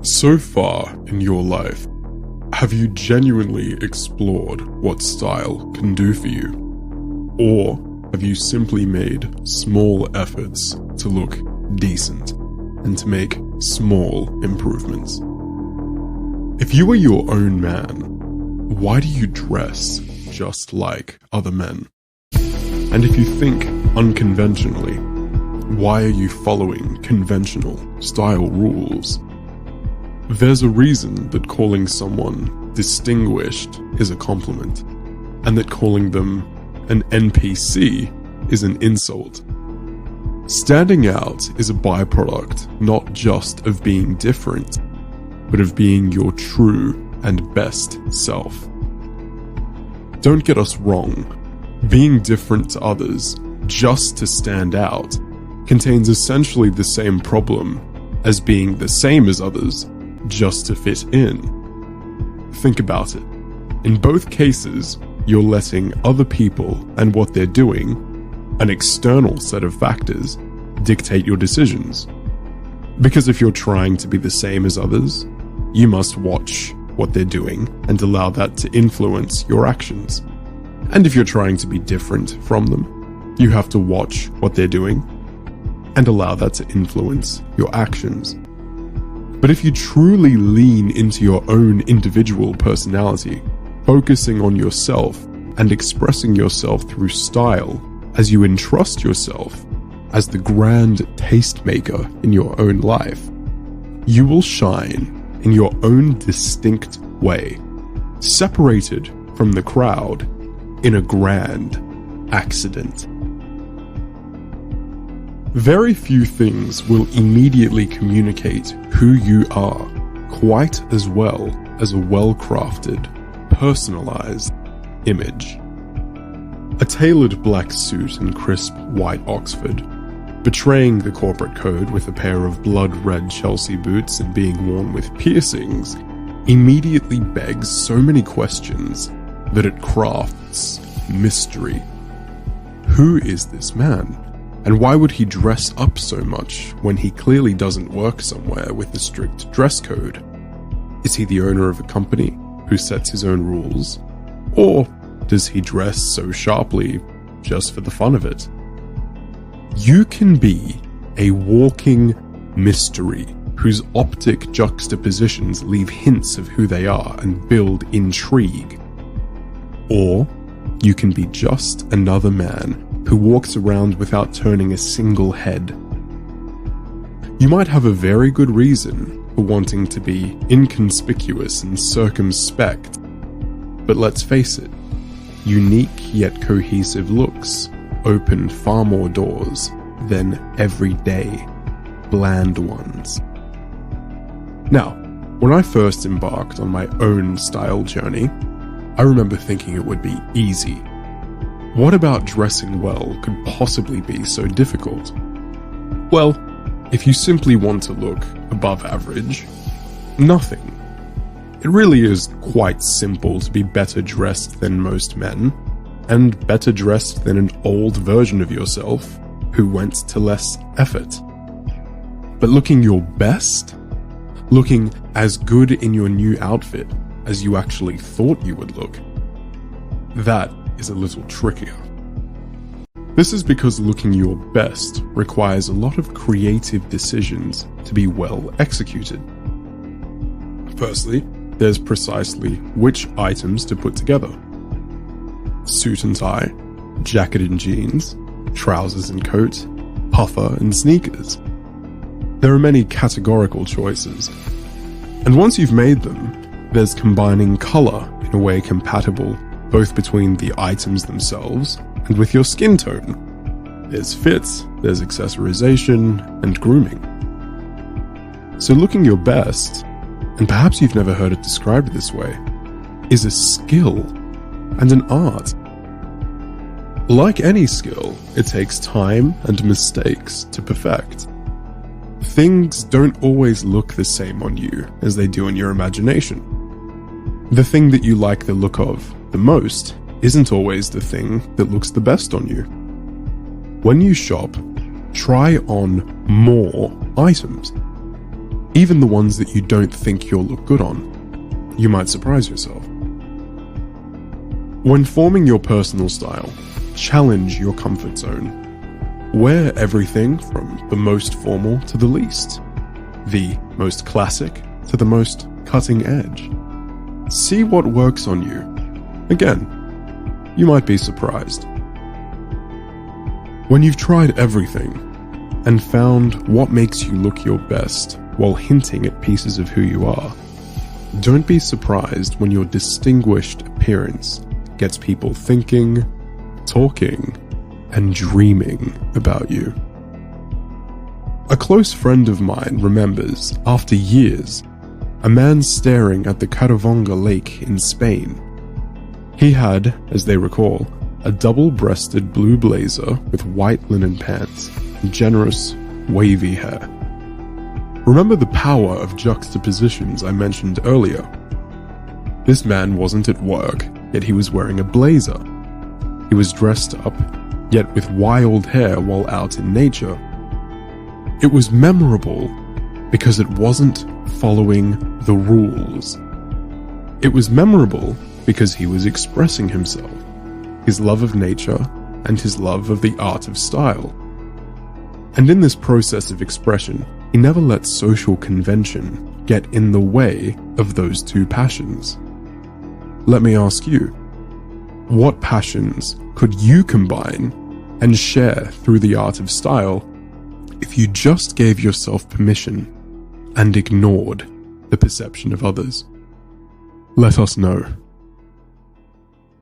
So far in your life, have you genuinely explored what style can do for you? Or have you simply made small efforts to look decent and to make small improvements? If you are your own man, why do you dress just like other men? And if you think unconventionally, why are you following conventional style rules? There's a reason that calling someone distinguished is a compliment, and that calling them an NPC is an insult. Standing out is a byproduct not just of being different, but of being your true and best self. Don't get us wrong, being different to others just to stand out contains essentially the same problem as being the same as others just to fit in. Think about it. In both cases, you're letting other people and what they're doing, an external set of factors, dictate your decisions. Because if you're trying to be the same as others, you must watch what they're doing and allow that to influence your actions. And if you're trying to be different from them, you have to watch what they're doing and allow that to influence your actions. But if you truly lean into your own individual personality, focusing on yourself and expressing yourself through style as you entrust yourself as the grand tastemaker in your own life, you will shine in your own distinct way, separated from the crowd in a grand accident. Very few things will immediately communicate who you are quite as well as a well-crafted, personalized image. A tailored black suit and crisp white Oxford, betraying the corporate code with a pair of blood-red Chelsea boots and being worn with piercings, immediately begs so many questions that it crafts mystery. Who is this man? And why would he dress up so much when he clearly doesn't work somewhere with a strict dress code? Is he the owner of a company who sets his own rules? Or does he dress so sharply just for the fun of it? You can be a walking mystery whose optic juxtapositions leave hints of who they are and build intrigue. Or you can be just another man who walks around without turning a single head. You might have a very good reason for wanting to be inconspicuous and circumspect, but let's face it, unique yet cohesive looks open far more doors than everyday, bland ones. Now, when I first embarked on my own style journey, I remember thinking it would be easy. What about dressing well could possibly be so difficult? Well, if you simply want to look above average, nothing. It really is quite simple to be better dressed than most men, and better dressed than an old version of yourself who went to less effort. But looking your best? Looking as good in your new outfit as you actually thought you would look? That is a little trickier. This is because looking your best requires a lot of creative decisions to be well executed. Firstly, there's precisely which items to put together. Suit and tie, jacket and jeans, trousers and coat, puffer and sneakers. There are many categorical choices. And once you've made them, there's combining color in a way compatible both between the items themselves and with your skin tone. There's fit, there's accessorization, and grooming. So looking your best, and perhaps you've never heard it described this way, is a skill and an art. Like any skill, it takes time and mistakes to perfect. Things don't always look the same on you as they do in your imagination. The thing that you like the look of the most isn't always the thing that looks the best on you. When you shop, try on more items. even the ones that you don't think you'll look good on. You might surprise yourself. When forming your personal style, challenge your comfort zone. Wear everything from the most formal to the least, the most classic to the most cutting edge. See what works on you. Again, you might be surprised. When you've tried everything and found what makes you look your best while hinting at pieces of who you are, don't be surprised when your distinguished appearance gets people thinking, talking, and dreaming about you. A close friend of mine remembers, after years, a man staring at the Caravonga Lake in Spain. He had, as they recall, a double-breasted blue blazer with white linen pants and generous, wavy hair. Remember the power of juxtapositions I mentioned earlier? This man wasn't at work, yet he was wearing a blazer. He was dressed up, yet with wild hair while out in nature. It was memorable because it wasn't following the rules. It was memorable because he was expressing himself, his love of nature and his love of the art of style. And in this process of expression, he never let social convention get in the way of those two passions. Let me ask you, what passions could you combine and share through the art of style if you just gave yourself permission and ignored the perception of others? Let us know.